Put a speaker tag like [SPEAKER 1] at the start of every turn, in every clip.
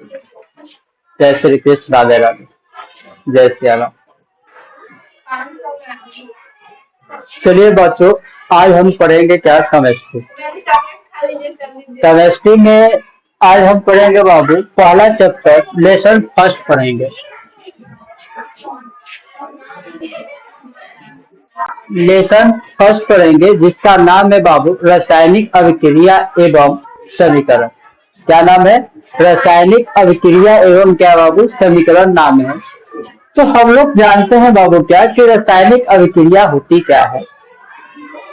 [SPEAKER 1] जय श्री कृष्ण, राधे राधे, जय सिया राम। चलिए बच्चों, आज हम पढ़ेंगे क्या, केमिस्ट्री। केमिस्ट्री में आज हम पढ़ेंगे बाबू पहला चैप्टर, लेसन फर्स्ट पढ़ेंगे। लेसन फर्स्ट पढ़ेंगे जिसका नाम है बाबू रासायनिक अभिक्रिया एवं समीकरण। क्या नाम है? रासायनिक अभिक्रिया एवं क्या बाबू, समीकरण नाम है। तो हम लोग जानते हैं बाबू क्या कि रासायनिक अभिक्रिया होती क्या है।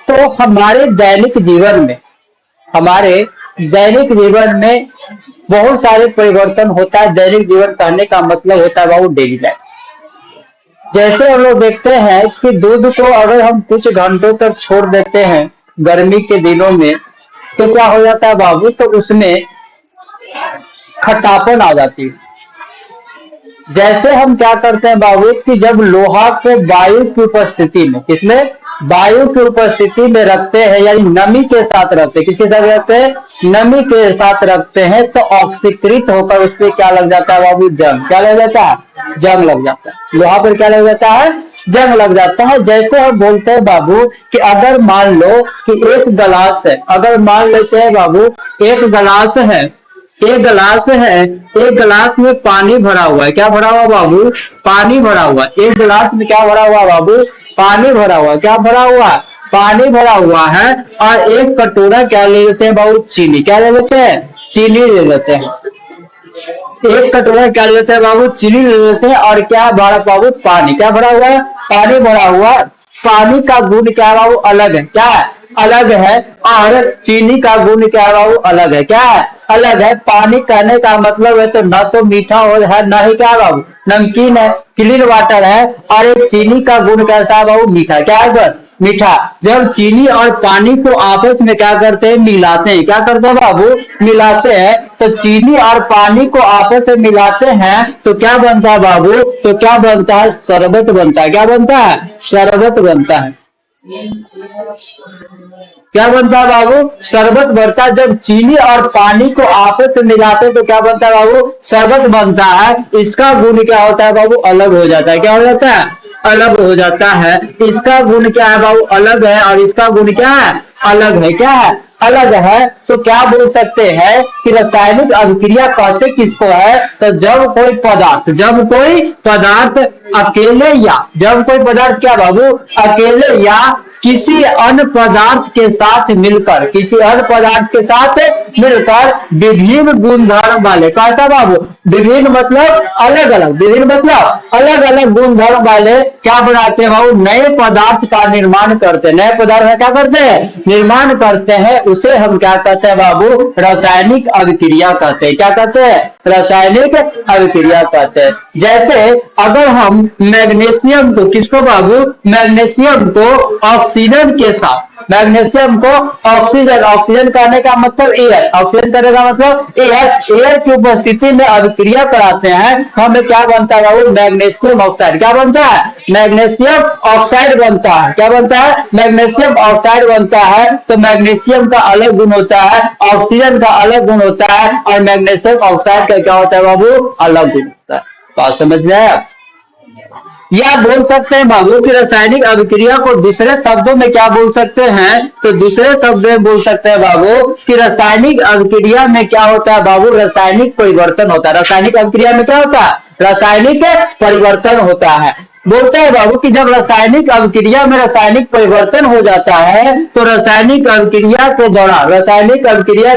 [SPEAKER 1] तो हमारे दैनिक जीवन में बहुत सारे परिवर्तन होता है। दैनिक जीवन कहने का मतलब होता है बाबू डेली लाइफ। जैसे हम लोग देखते हैं कि दूध को अगर हम कुछ घंटों तक छोड़ देते हैं गर्मी के दिनों में, तो क्या हो जाता है बाबू, तो उसमें खट्टापन आ जाती है। जैसे हम क्या करते हैं बाबू कि जब लोहा को वायु की उपस्थिति में, किसमें, वायु की उपस्थिति में रखते हैं, यानी नमी के साथ रखते हैं। किसके साथ रखते हैं? नमी के साथ रखते हैं, तो ऑक्सीकृत होकर उस पर क्या लग जाता है बाबू, जंग। क्या लग जाता है? जंग लग जाता है। लोहा पर क्या लग जाता है? जंग लग जाता है। जैसे हम बोलते हैं बाबू कि अगर मान लो कि एक गिलास है, अगर मान लेते हैं बाबू एक गिलास है, एक गिलास में पानी भरा हुआ है। क्या भरा हुआ बाबू? पानी भरा हुआ। एक गिलास में क्या भरा हुआ बाबू? पानी भरा हुआ। क्या भरा हुआ? पानी भरा हुआ है। और एक कटोरा क्या ले लेते हैं बाबू? चीनी। क्या ले लेते हैं? चीनी ले लेते हैं। एक कटोरा क्या ले लेते हैं बाबू? चीनी ले लेते हैं। और क्या भरा बाबू? पानी। क्या भरा हुआ है? पानी भरा हुआ। पानी का गुण क्या बाबू? अलग है। क्या है? अलग है। और चीनी का गुण क्या बाबू? अलग है। क्या है? अलग है। पानी कहने का मतलब है तो न तो मीठा हो है, न ही क्या बाबू नमकीन है, क्लीन वाटर है। और एक चीनी का गुण कैसा है बाबू? मीठा। क्या है सर? मीठा। जब चीनी और पानी को आपस में क्या करते हैं? मिलाते हैं। क्या करते हैं बाबू? मिलाते हैं। तो चीनी और पानी को आपस में मिलाते हैं तो क्या बनता है बाबू? तो क्या बनता है? शरबत बनता है। क्या बनता है? शरबत बनता है। क्या बनता है बाबू? शरबत बनता है। जब चीनी और पानी को आपस में मिलाते तो क्या बनता है बाबू? शरबत बनता है। इसका गुण क्या होता है बाबू? अलग हो जाता है। क्या हो जाता है? अलग हो जाता है। इसका गुण क्या है बाबू? अलग है। और इसका गुण क्या है? अलग है। क्या है? अलग है। तो क्या बोल सकते हैं कि रासायनिक अभिक्रिया कहते किसको है? तो जब कोई पदार्थ क्या बाबू? अकेले या किसी अन्य पदार्थ के साथ मिलकर, विभिन्न गुणधर्म वाले, कहता बाबू विभिन्न मतलब अलग अलग गुणधर्म वाले क्या बनाते हैं बाबू? नए पदार्थ का निर्माण करते हैं। नए पदार्थ का क्या करते हैं? निर्माण करते हैं। उसे हम क्या कहते हैं बाबू? रासायनिक अभिक्रिया कहते हैं। क्या कहते हैं? रासायनिक अभिक्रिया कहते हैं। जैसे अगर हम मैग्नीशियम को, किसको बाबू? मैग्नीशियम को ऑक्सीजन के साथ, ऑक्सीजन कहने का मतलब एयर, ऑक्सीजन करने का मतलब एयर की उपस्थिति में अभिक्रिया कराते हैं, हमें क्या बनता है बाबू? Magnesium oxide. क्या बनता है? मैग्नीशियम ऑक्साइड बनता है। क्या बनता है? मैग्नीशियम ऑक्साइड बनता है। तो मैग्नीशियम का अलग गुण होता है, ऑक्सीजन का अलग गुण होता है, और मैग्नीशियम ऑक्साइड का क्या होता है बाबू? अलग गुण होता है। बात समझ में आया? या बोल सकते हैं बाबू कि रासायनिक अभिक्रिया को दूसरे शब्दों में क्या बोल सकते हैं? तो दूसरे शब्द में बोल सकते हैं बाबू कि रासायनिक अभिक्रिया में क्या होता है बाबू? रासायनिक परिवर्तन होता है। रासायनिक अभिक्रिया में क्या होता है? रासायनिक परिवर्तन होता है। बोलते हैं बाबू कि जब रासायनिक अभिक्रिया में रासायनिक परिवर्तन हो जाता है तो रासायनिक अभिक्रिया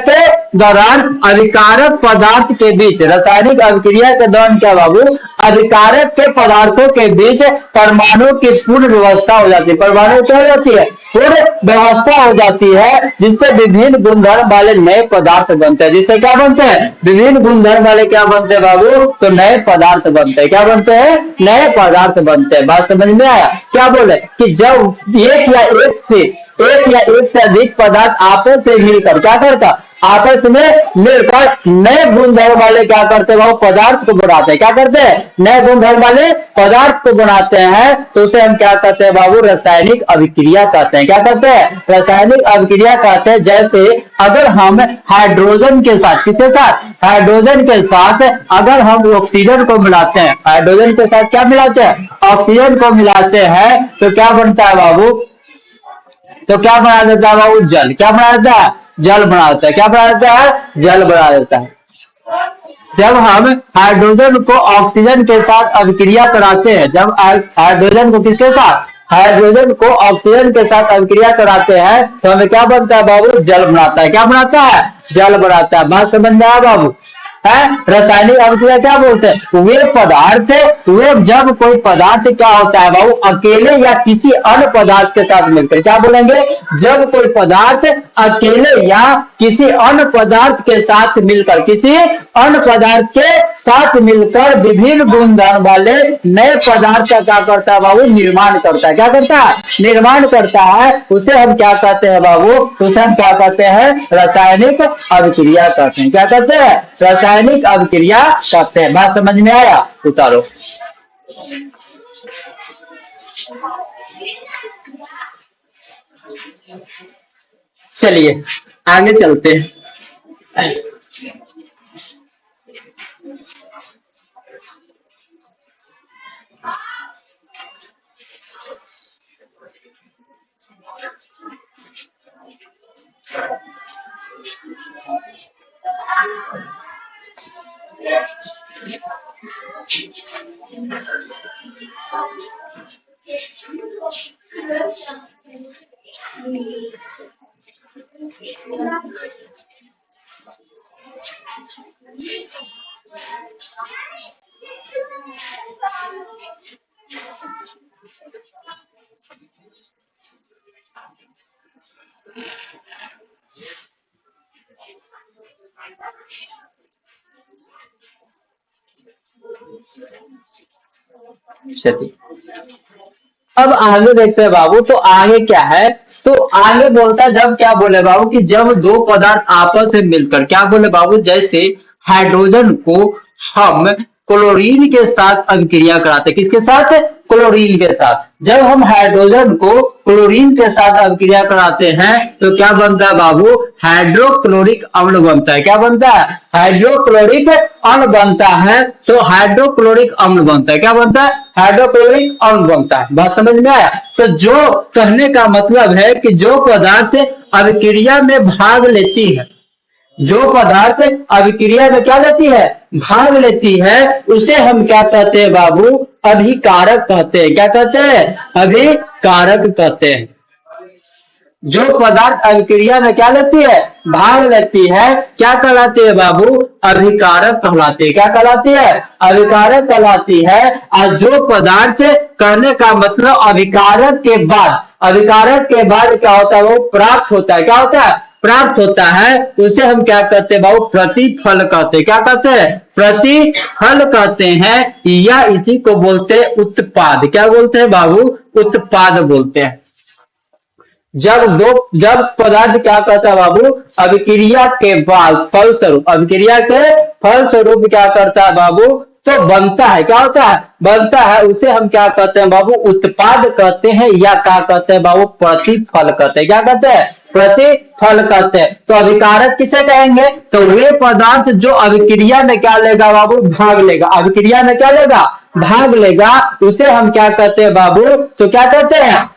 [SPEAKER 1] के दौरान अभिकारक पदार्थ के बीच, रासायनिक अभिक्रिया के दौरान क्या बाबू? अभिकारक के पदार्थों के बीच परमाणु की पूर्ण व्यवस्था हो जाती है। परमाणु क्या हो जाती है? पूर्ण व्यवस्था हो जाती है, जिससे विभिन्न गुणधर्म वाले नए पदार्थ बनते हैं। जिससे क्या बनते हैं? विभिन्न गुणधर्म वाले क्या बनते हैं बाबू? तो नए पदार्थ बनते हैं। क्या बनते हैं? नए पदार्थ बनते हैं। बात समझ में आया? क्या बोले कि जब एक या एक से अधिक पदार्थ आपस में मिलकर क्या करता? आपस में मिलकर नए गुणधर्म वाले क्या करते हैं, वो पदार्थ को बनाते हैं। क्या करते हैं, नए गुणधर्म वाले पदार्थ को बनाते हैं, तो उसे हम क्या कहते हैं बाबू, रासायनिक अभिक्रिया कहते हैं। क्या कहते हैं, रासायनिक अभिक्रिया कहते हैं। जैसे अगर हम हाइड्रोजन के साथ, किसके साथ, हाइड्रोजन के साथ अगर हम ऑक्सीजन को मिलाते हैं, हाइड्रोजन के साथ क्या मिलाते हैं, ऑक्सीजन को मिलाते हैं, तो क्या बनता है बाबू, तो क्या बना देता है बाबू, जल। क्या बना देता है, जल बना देता है। क्या बना देता है, जल बना देता है। जब हम हाइड्रोजन को ऑक्सीजन के साथ अभिक्रिया कराते हैं, जब हाइड्रोजन को किसके साथ, हाइड्रोजन को ऑक्सीजन के साथ अभिक्रिया कराते हैं, तो हमें क्या बनता है बाबू, जल बनाता है। क्या बनाता है, जल बनाता है। बात समझ में आया बाबू, है। रासायनिक अभिक्रिया क्या बोलते हैं, वे पदार्थ, वे जब कोई पदार्थ क्या होता है बाबू, अकेले या किसी अन्य पदार्थ के साथ मिलकर, क्या बोलेंगे, जब कोई पदार्थ अकेले या किसी अन्य पदार्थ के साथ मिलकर, किसी अन्य पदार्थ के साथ मिलकर विभिन्न गुणधर्म वाले नए पदार्थ का क्या करता है बाबू, निर्माण करता है। क्या करता है, निर्माण करता है, उसे हम क्या कहते हैं बाबू, उसे हम क्या कहते हैं, रासायनिक अभिक्रिया कहते हैं। क्या कहते हैं, रासायनिक अभिक्रिया कहते हैं। बात समझ में आया, उतारो। चलिए आगे चलते हैं। चलिए अब आगे देखते हैं बाबू, तो आगे क्या है, तो आगे बोलता है, जब क्या बोले बाबू, कि जब दो पदार्थ आपस में मिलकर, क्या बोले बाबू, जैसे हाइड्रोजन को हम क्लोरीन के साथ अभिक्रिया कराते हैं, किसके साथ, क्लोरीन के साथ। जब हम हाइड्रोजन को क्लोरीन के साथ अभिक्रिया कराते हैं, तो क्या बनता है बाबू, हाइड्रोक्लोरिक अम्ल बनता है। क्या बनता है, हाइड्रोक्लोरिक अम्ल बनता है। तो हाइड्रोक्लोरिक अम्ल बनता है, क्या बनता है, हाइड्रोक्लोरिक अम्ल बनता है। बात समझ में आया। तो जो कहने का मतलब है कि जो पदार्थ अभिक्रिया में भाग लेती है, जो पदार्थ अभिक्रिया में क्या लेती है, भाग लेती है, उसे हम क्या कहते हैं बाबू, अभिकारक कहते हैं। क्या कहते हैं, अभिकारक कहते हैं। जो पदार्थ अभिक्रिया में क्या लेती है, भाग लेती है, क्या कहलाती है बाबू, अभिकारक कहलाती है। क्या कहलाती है, अभिकारक कहलाती है। और जो पदार्थ, करने का मतलब अभिकारक के बाद, अभिकारक के बाद क्या होता है, वो प्राप्त होता है। क्या होता है, प्राप्त होता है, उसे हम क्या कहते हैं बाबू, प्रतिफल कहते हैं। क्या कहते हैं, प्रतिफल कहते हैं, या इसी को बोलते हैं उत्पाद। क्या बोलते हैं बाबू, उत्पाद बोलते हैं। जब पदार्थ क्या करता है बाबू, अभिक्रिया के बाद फलस्वरूप, अभिक्रिया के फलस्वरूप क्या करता है बाबू, तो बनता है। क्या होता है, बनता है, उसे हम क्या कहते हैं बाबू, उत्पाद कहते हैं, या क्या कहते हैं बाबू, प्रतिफल कहते हैं। क्या कहते हैं, प्रतिफल कहते हैं। तो अभिकारक किसे कहेंगे, तो वे पदार्थ जो अभिक्रिया में क्या लेगा बाबू, भाग लेगा। अभिक्रिया में क्या लेगा, भाग लेगा, उसे हम क्या कहते हैं बाबू, तो क्या कहते हैं,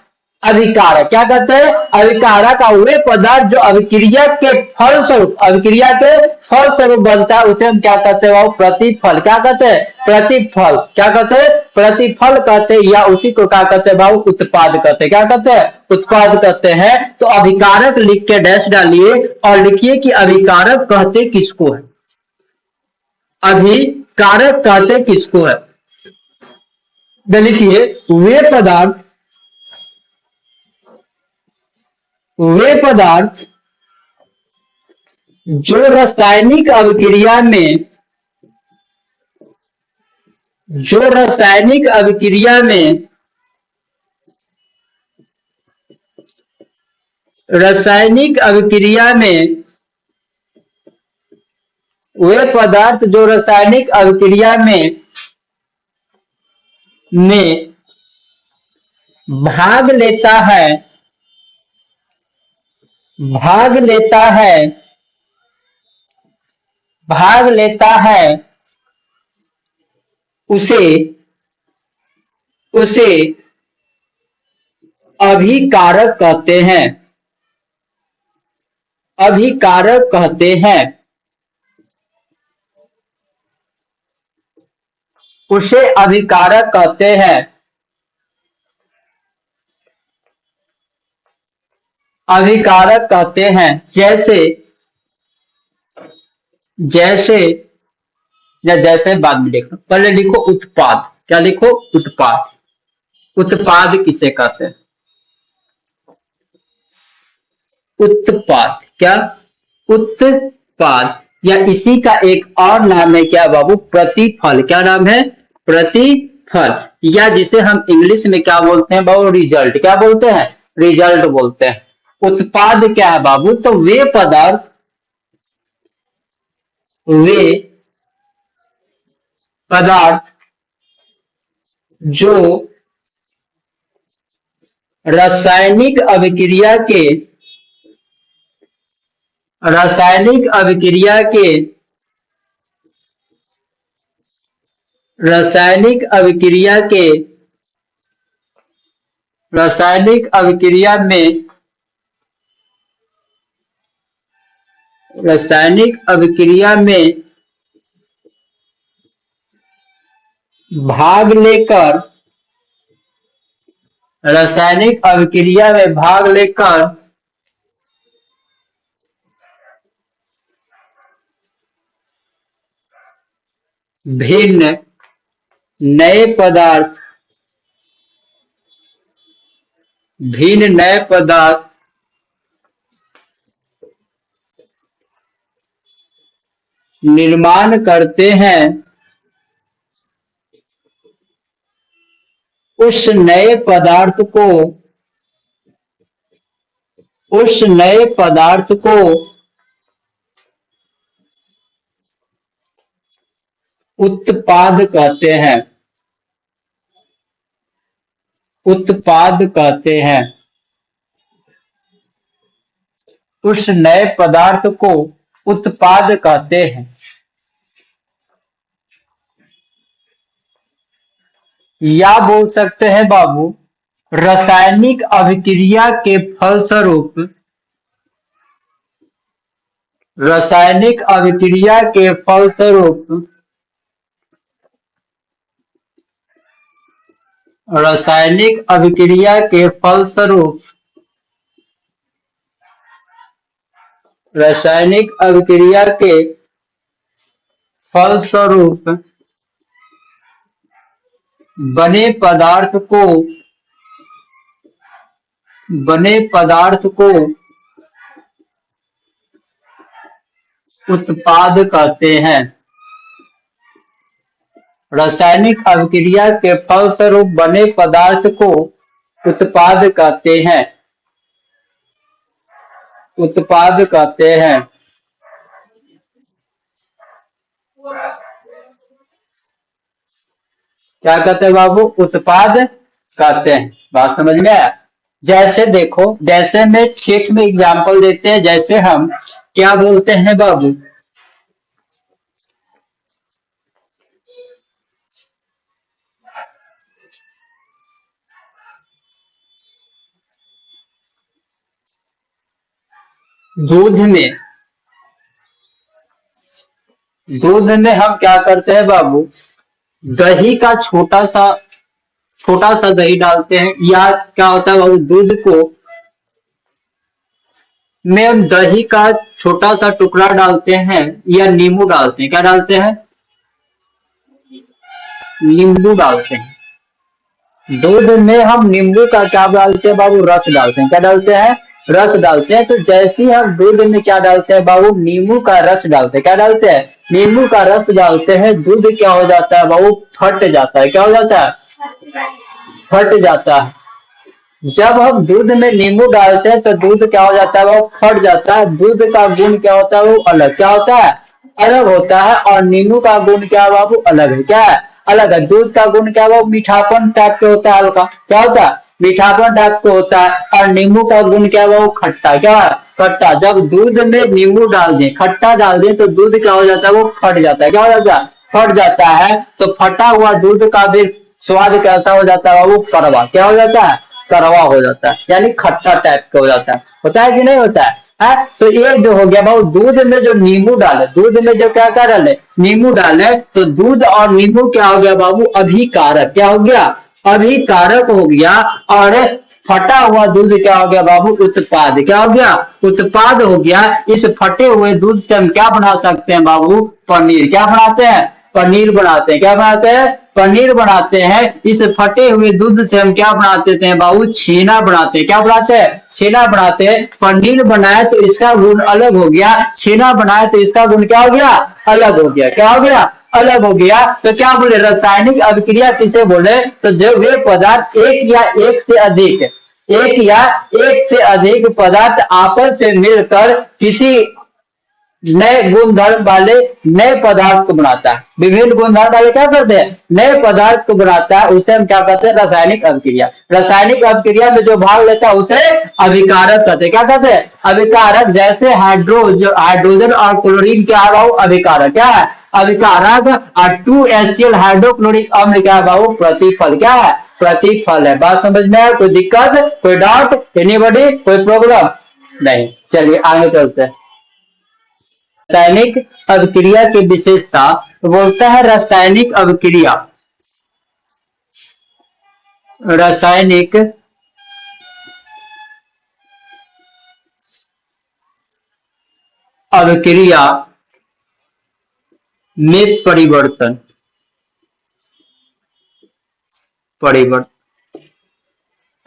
[SPEAKER 1] अभिकारक। क्या कहते हैं, अभिकारक का वे पदार्थ जो अभिक्रिया के फलस्वरूप, अभिक्रिया के फलस्वरूप बनता है, उसे हम क्या कहते हैं, प्रतिफल। क्या कहते हैं, प्रतिफल। क्या कहते हैं, प्रतिफल कहते हैं, या उसी को क्या कहते हैं बाबू, उत्पाद कहते हैं। क्या कहते हैं, उत्पाद कहते हैं। तो अभिकारक लिख के डैश डालिए और लिखिए कि अभिकारक कहते किसको है, अभिकारक कहते किसको है। लिखिए, वे पदार्थ जो रासायनिक अभिक्रिया में, जो रासायनिक अभिक्रिया में, रासायनिक अभिक्रिया में वे पदार्थ जो रासायनिक अभिक्रिया में भाग लेता है भाग लेता है भाग लेता है उसे उसे अभिकारक कहते हैं। अभिकारक कहते हैं। उसे अभिकारक कहते हैं। अभिकारक कहते हैं। जैसे जैसे या जैसे बाद में लिखो, पहले लिखो उत्पाद। क्या लिखो? उत्पाद। उत्पाद किसे कहते हैं? उत्पाद। क्या? उत्पाद। या इसी का एक और नाम है क्या बाबू? प्रतिफल। क्या नाम है? प्रतिफल। या जिसे हम इंग्लिश में क्या बोलते हैं बाबू? रिजल्ट। क्या बोलते हैं? रिजल्ट बोलते हैं। उत्पाद क्या है बाबू? तो वे पदार्थ जो रासायनिक अभिक्रिया के रासायनिक अभिक्रिया के रासायनिक अभिक्रिया के रासायनिक अभिक्रिया में रासायनिक अभिक्रिया में भाग लेकर रासायनिक अभिक्रिया में भाग लेकर भिन्न नए पदार्थ निर्माण करते हैं, उस नए पदार्थ को उत्पाद कहते हैं। उत्पाद कहते हैं। उस नए पदार्थ को उत्पाद कहते हैं। या बोल सकते हैं बाबू, रासायनिक अभिक्रिया के फलस्वरूप रासायनिक अभिक्रिया के फलस्वरूप रासायनिक अभिक्रिया के फलस्वरूप रासायनिक अभिक्रिया के फलस्वरूप बने पदार्थ को उत्पाद कहते हैं। रासायनिक अभिक्रिया के फलस्वरूप बने पदार्थ को उत्पाद कहते हैं। उत्पाद कहते हैं। क्या कहते हैं बाबू? उत्पाद कहते हैं। बात समझ में आया? जैसे देखो, जैसे में ठीक में एग्जाम्पल देते हैं। जैसे हम क्या बोलते हैं बाबू? दूध में हम क्या करते हैं बाबू? दही का छोटा सा दही डालते हैं। या क्या होता है बाबू? दूध को में हम दही का छोटा सा टुकड़ा डालते हैं या नींबू डालते हैं। क्या डालते हैं? नींबू डालते हैं। दूध में हम नींबू का क्या डालते हैं बाबू? रस डालते हैं। क्या डालते हैं? रस डालते हैं। तो जैसे ही हम दूध में क्या डालते हैं बाबू? नींबू का रस डालते हैं। क्या डालते हैं? नींबू का रस डालते हैं। दूध क्या हो जाता है बाबू? फट जाता है। क्या हो जाता है? फट जाता है। जब हम दूध में नींबू डालते हैं तो दूध क्या हो जाता है? वो फट जाता है। दूध का गुण क्या होता है? वो अलग क्या होता है? अलग होता है, और नींबू का गुण क्या है बाबू, अलग है। क्या है, अलग है। दूध का गुण क्या है बाबू, मीठापन टाइप के होता है, हल्का क्या होता है, मीठापन टाइप के होता है। और नींबू का गुण क्या है बाबू, खट्टा, क्या है, खट्टा। जब दूध में नींबू डाल दें, खट्टा डाल दें, तो दूध क्या हो जाता है, वो फट जाता है। क्या हो जाता है, फट जाता है। तो फटा हुआ दूध का भी स्वाद कैसा हो जाता है बाबू, कड़वा। क्या हो जाता है, कड़वा हो जाता है, यानी खट्टा टाइप का हो जाता है। होता है कि नहीं होता है? तो ये जो हो गया बाबू, दूध में जो नींबू डाले, दूध में जो क्या क्या डाले, नींबू डाले, तो दूध और नींबू क्या हो गया बाबू, अभिकारक। क्या हो गया, अभिकारक हो गया। और फटा हुआ दूध क्या हो गया बाबू, उत्पाद। क्या हो गया, उत्पाद हो गया। इस फटे हुए दूध से हम क्या बना सकते हैं बाबू, पनीर। क्या बनाते हैं, पनीर बनाते हैं। क्या बनाते हैं, पनीर बनाते हैं। इस फटे हुए दूध से हम क्या बना देते हैं बाबू, छेना बनाते हैं। क्या बनाते हैं, छेना बनाते हैं। पनीर बनाए तो इसका गुण अलग हो गया, छेना बनाए तो इसका गुण क्या हो गया, अलग हो गया। क्या हो गया, अलग हो गया। तो क्या बोले, रासायनिक अभिक्रिया किसे बोले, तो जो वे पदार्थ एक या एक से अधिक पदार्थ आपस में मिलकर किसी नए गुणधर्म वाले नए पदार्थ को बनाता है। विभिन्न गुणधर्म वाले क्या करते हैं, नए पदार्थ को बनाता है, उसे हम क्या कहते हैं, रासायनिक अभिक्रिया। रासायनिक अभिक्रिया में जो भाग लेता है उसे अभिकारक कहते हैं। क्या कहते हैं, अभिकारक। जैसे हाइड्रोजन और क्लोरीन क्या है बाबू, अभिकारक। क्या है, अभिकारक। और 2HCl हाइड्रोक्लोरिक अम्ल क्या है बाबू, प्रतिफल। क्या है, प्रतिफल है। बात समझ में आया, कोई दिक्कत, कोई डाउट, एनीबॉडी, कोई प्रॉब्लम नहीं। चलिए आगे चलते हैं। रासायनिक अभिक्रिया की विशेषता बोलता है, रासायनिक अभिक्रिया, रासायनिक अभिक्रिया में परिवर्तन,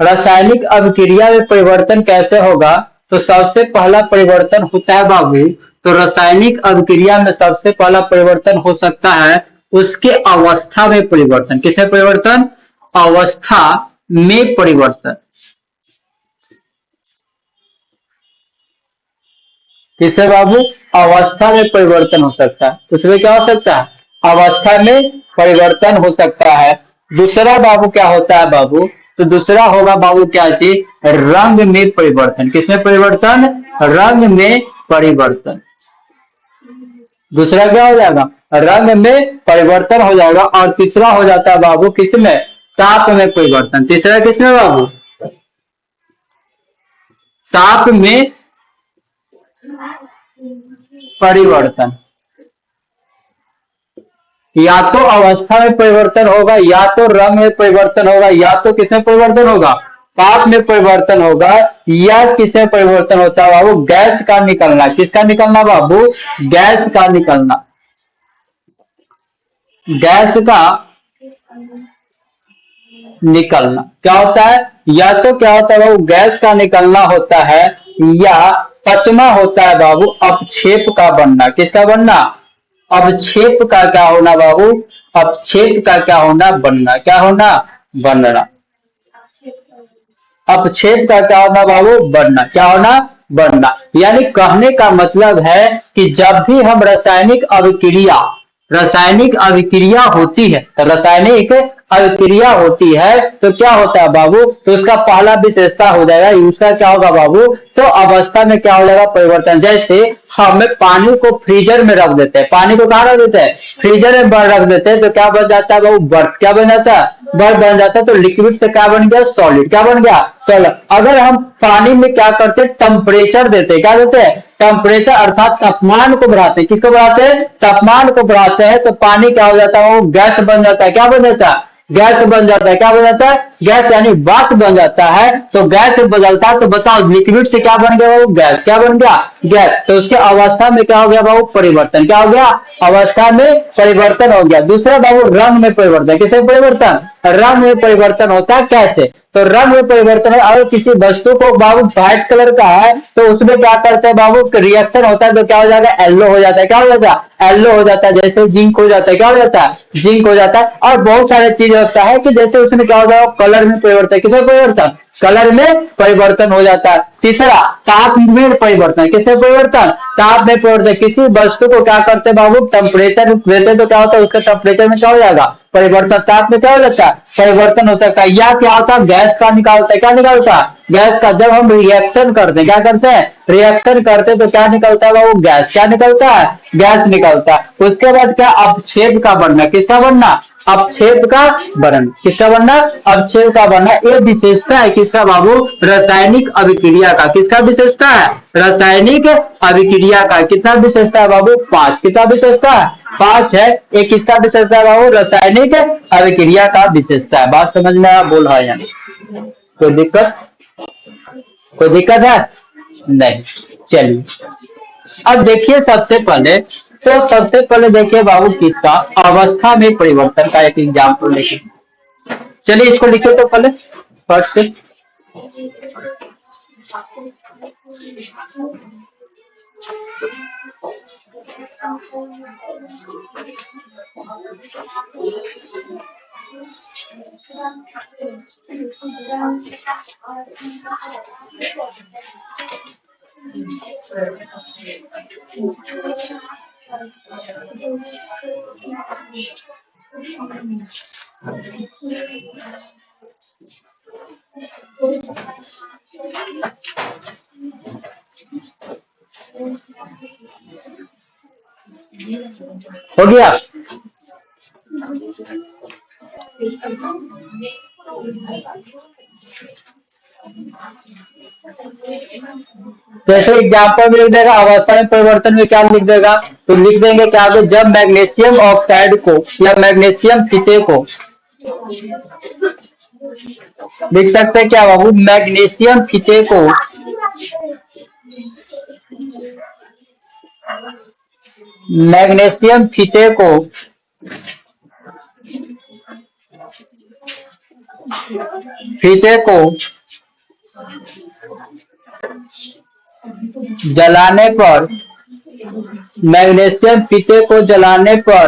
[SPEAKER 1] रासायनिक अभिक्रिया में परिवर्तन कैसे होगा, तो सबसे पहला परिवर्तन होता है बाबू, तो रासायनिक अभिक्रिया में सबसे पहला परिवर्तन हो सकता है उसके अवस्था में परिवर्तन। किसमें परिवर्तन, अवस्था में परिवर्तन। किससे बाबू, अवस्था में परिवर्तन हो सकता है। उसमें क्या हो सकता है, अवस्था में परिवर्तन हो सकता है। दूसरा बाबू क्या होता है बाबू, तो दूसरा होगा बाबू क्या चीज, रंग में परिवर्तन। किसमें परिवर्तन, रंग में परिवर्तन। दूसरा क्या हो जाएगा, रंग में परिवर्तन हो जाएगा। और तीसरा हो जाता है बाबू किसमें, ताप में परिवर्तन। तीसरा किसमें बाबू, ताप में परिवर्तन। या तो अवस्था में परिवर्तन होगा, या तो रंग में परिवर्तन होगा, या तो किसमें परिवर्तन होगा, ताप में परिवर्तन होगा, या किसमें परिवर्तन होता है बाबू, गैस का निकलना। किसका निकलना बाबू, गैस का निकलना, गैस का निकलना। क्या होता है, या तो क्या होता है बाबू, गैस का निकलना होता है, या पचमा होता है बाबू, अपक्षेप का बनना। किसका बनना, अपक्षेप का क्या होना बाबू, अपक्षेप का क्या होना, बनना। क्या होना, बनना। अपक्षेप का क्या होना बाबू, बनना। क्या होना, बनना। यानी कहने का मतलब है कि जब भी हम रासायनिक अभिक्रिया होती है, तो रासायनिक अभिक्रिया होती है तो क्या होता है बाबू, तो उसका पहला विशेषता हो जाएगा, उसका क्या होगा बाबू, तो अवस्था में क्या हो जाएगा, परिवर्तन। जैसे हम पानी को फ्रीजर में रख देते हैं, पानी को कहाँ रख देते हैं, फ्रीजर में रख देते हैं, तो क्या बन जाता है बाबू, बर्फ। क्या बन जाता है, बर्फ बन जाता है। तो लिक्विड से क्या बन गया, सॉलिड। क्या बन गया, सॉलिड। अगर हम पानी में क्या करते हैं, टेम्परेचर देते हैं, क्या देते हैं, टेम्परेचर अर्थात तापमान को बढ़ाते हैं। किसको बढ़ाते हैं, तापमान को बढ़ाते हैं, तो पानी क्या हो जाता है, वो गैस बन जाता है। क्या बन जाता है, गैस बन जाता है। क्या बन जाता है, गैस यानी वाष्प बन जाता है। तो गैस बदलता है, तो बताओ लिक्विड से क्या बन गया वो, गैस। क्या बन गया, गैस। तो उसके अवस्था में क्या हो गया बाबू, परिवर्तन। क्या हो गया, अवस्था में परिवर्तन हो गया। दूसरा बाबू, रंग में परिवर्तन। किसमें परिवर्तन, रंग में परिवर्तन होता है। कैसे, तो रंग में परिवर्तन है। और किसी वस्तु को बाबू व्हाइट कलर का है तो उसमें क्या करते हैं बाबू, रिएक्शन होता है तो क्या हो जाएगा, येलो हो जाता है। क्या हो जाता है, येलो हो जाता है। जैसे जिंक हो जाता है, क्या हो जाता है, जिंक हो जाता है। और बहुत सारे चीज होता है कि जैसे उसमें क्या हो जाएगा, कलर में परिवर्तन, किसमें परिवर्तन, कलर में परिवर्तन हो जाता है। तीसरा, ताप में परिवर्तन, किसमें परिवर्तन, ताप में परिवर्तन। किसी वस्तु को क्या करते हैं बाबू, टेम्परेचर देते तो क्या होता है, उसका टेम्परेचर में क्या हो जाएगा, परिवर्तन। ताप में क्या हो जाता है, परिवर्तन हो सकता है। या क्या होता है, गैस का निकालता है, क्या निकालता है, गैस का। जब हम रिएक्शन करते हैं, क्या करते हैं, रिएक्शन करते हैं तो क्या निकलता है बाबू, गैस। क्या निकलता है, गैस निकलता है। उसके बाद क्या, अपक्षेप का बनना, किसका बनना, अपक्षेप का बनना, किसका बनना, अपक्षेप का बनना। ये विशेषता है किसका बाबू, रासायनिक अभिक्रिया का। किसका विशेषता है, रासायनिक अभिक्रिया का। कितना विशेषता है बाबू, 5। कितना विशेषता है, 5 है। एक किसका विशेषता है बाबू, रासायनिक अभिक्रिया का विशेषता है। बात समझ में आया, बोल रहा है यानी कोई दिक्कत, कोई दिक्कत है नहीं। चलिए अब देखिए सबसे पहले देखिए बाबू किसका, अवस्था में परिवर्तन का एक एग्जाम्पल देखिए। चलिए इसको लिखो तो पहले फर्स्ट से। हो गया, जैसे एग्जाम्पल में लिख देगा अवस्था में परिवर्तन में क्या लिख देगा, तो लिख देंगे क्या, तो जब मैग्नीशियम ऑक्साइड को या मैग्नीशियम फीते को, लिख सकते हैं क्या बाबू, मैग्नीशियम फीते को, मैग्नीशियम फीते को फीते को जलाने पर, मैग्नीशियम फीते को जलाने पर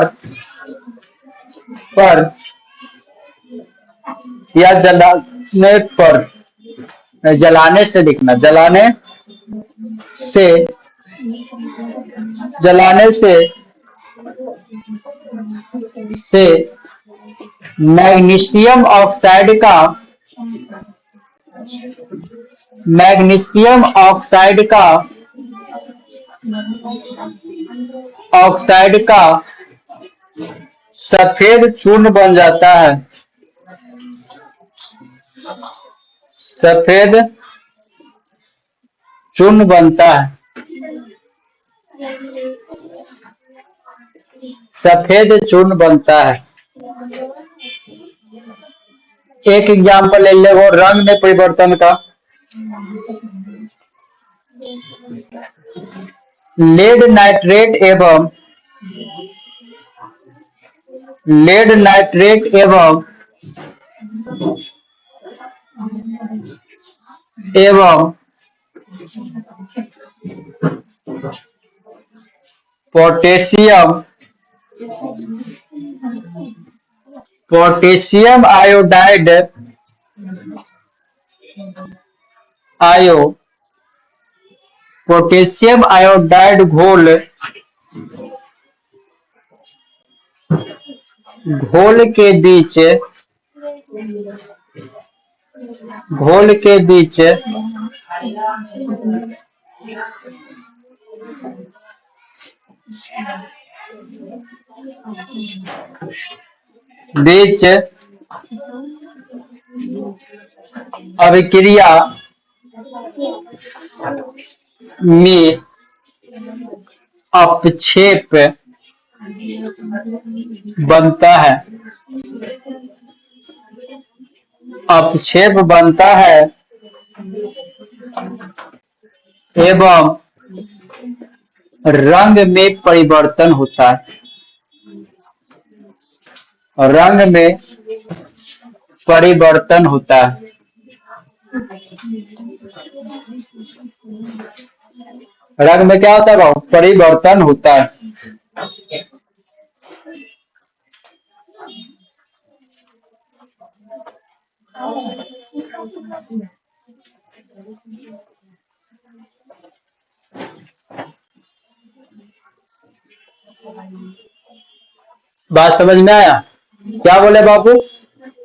[SPEAKER 1] या जलाने पर, जलाने से लिखना, से जलाने से मैग्नीशियम ऑक्साइड का, मैग्नीशियम ऑक्साइड का सफेद चूर्ण बन जाता है, सफेद चूर्ण बनता है, सफेद चूर्ण बनता है। एक एग्जाम्पल ले ले वो रंग में परिवर्तन का, लेड नाइट्रेट एवं एवं पोटेशियम आयोडाइड पोटेशियम आयोडाइड घोल घोल के बीच अभिक्रिया में अपक्षेप बनता है, अपक्षेप बनता है एवं रंग में परिवर्तन होता है, रंग में परिवर्तन होता है। रंग में क्या होता है बाबू? परिवर्तन होता है। बात समझ में आया? क्या बोले बाबू?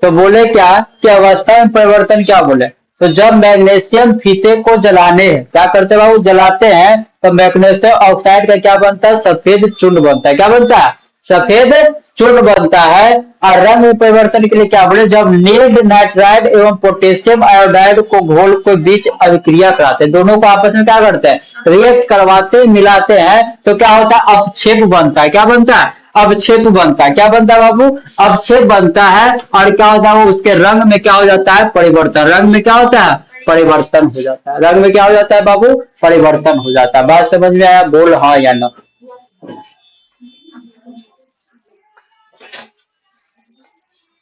[SPEAKER 1] तो बोले क्या कि अवस्था में परिवर्तन क्या बोले? तो जब मैग्नीशियम फीते को जलाने क्या करते हैं बाबू? जलाते हैं तो मैग्नीशियम ऑक्साइड का क्या बनता है? सफेद चूर्ण बनता है। क्या बनता है? सफेद चूर्ण बनता है। और रंग में परिवर्तन के लिए क्या बोले? जब लीड नाइट्राइड एवं पोटेशियम आयोडाइड को घोल के बीच अभिक्रिया कराते हैं, दोनों को आपस में क्या करते हैं? रिएक्ट करवाते मिलाते हैं तो क्या होता है? अपक्षेप बनता है। क्या बनता है? अवक्षेप बनता है। क्या बनता है बाबू? अवक्षेप बनता है। और क्या होता है? वो उसके रंग में क्या हो जाता है? परिवर्तन। रंग में क्या होता है? परिवर्तन हो जाता है। रंग में क्या हो जाता है बाबू? परिवर्तन हो जाता है। बात समझ में आया? बोल हाँ या ना।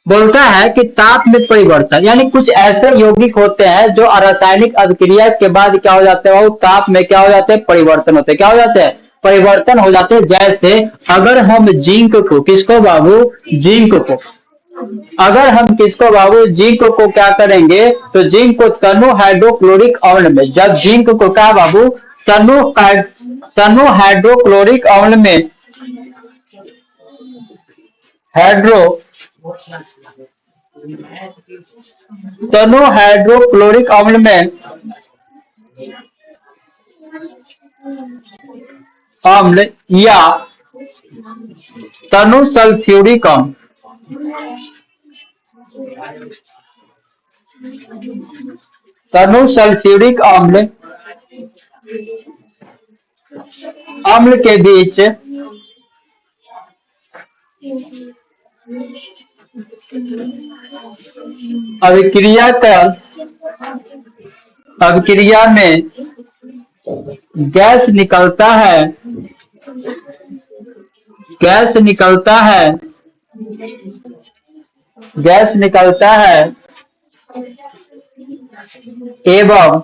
[SPEAKER 1] बोलता है कि ताप में परिवर्तन, यानी कुछ ऐसे यौगिक होते हैं जो रासायनिक अभिक्रिया के बाद क्या हो जाते हैं? वो ताप में क्या हो जाते हैं? परिवर्तन होते हैं। क्या हो जाते हैं? परिवर्तन हो जाते हैं। जैसे अगर हम जिंक को, किसको बाबू? जिंक को, अगर हम किसको बाबू? जिंक को क्या करेंगे? तो जिंक को तनु हाइड्रोक्लोरिक अम्ल में, जब जिंक को क्या बाबू? तनु तनु हाइड्रोक्लोरिक अम्ल में, हाइड्रो तनु हाइड्रोक्लोरिक अम्ल में, अम्ल या तनु सल्फ्यूरिक अम्ल, तनु सल्फ्यूरिक अम्ल, अम्ल के बीच अभिक्रिया कर, अभिक्रिया में गैस निकलता है, गैस निकलता है, गैस निकलता है एवं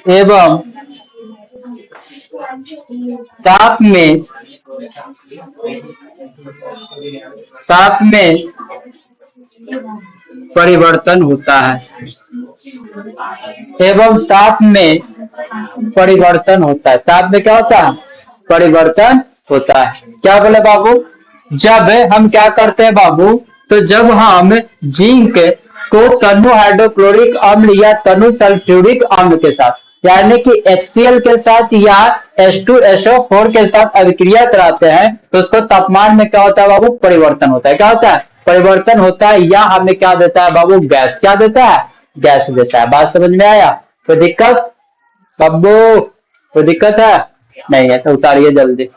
[SPEAKER 1] एवं ताप में, ताप में परिवर्तन होता है, एवं ताप में परिवर्तन होता है। ताप में क्या होता है? परिवर्तन होता है। क्या बोले बाबू? जब हम क्या करते हैं बाबू? तो जब हम जिंक को तनु हाइड्रोक्लोरिक अम्ल या तनु सल्फ्यूरिक अम्ल के साथ, यानी कि HCl के साथ या H2SO4 के साथ अभिक्रिया कराते हैं तो उसको तापमान में क्या होता है बाबू? परिवर्तन होता है। क्या होता है? परिवर्तन होता है। या हमें क्या देता है बाबू? गैस। क्या देता है? गैस देता है। बात समझ में आया? कोई दिक्कत? कब्बू कोई दिक्कत है? नहीं है तो उतारिए जल्दी।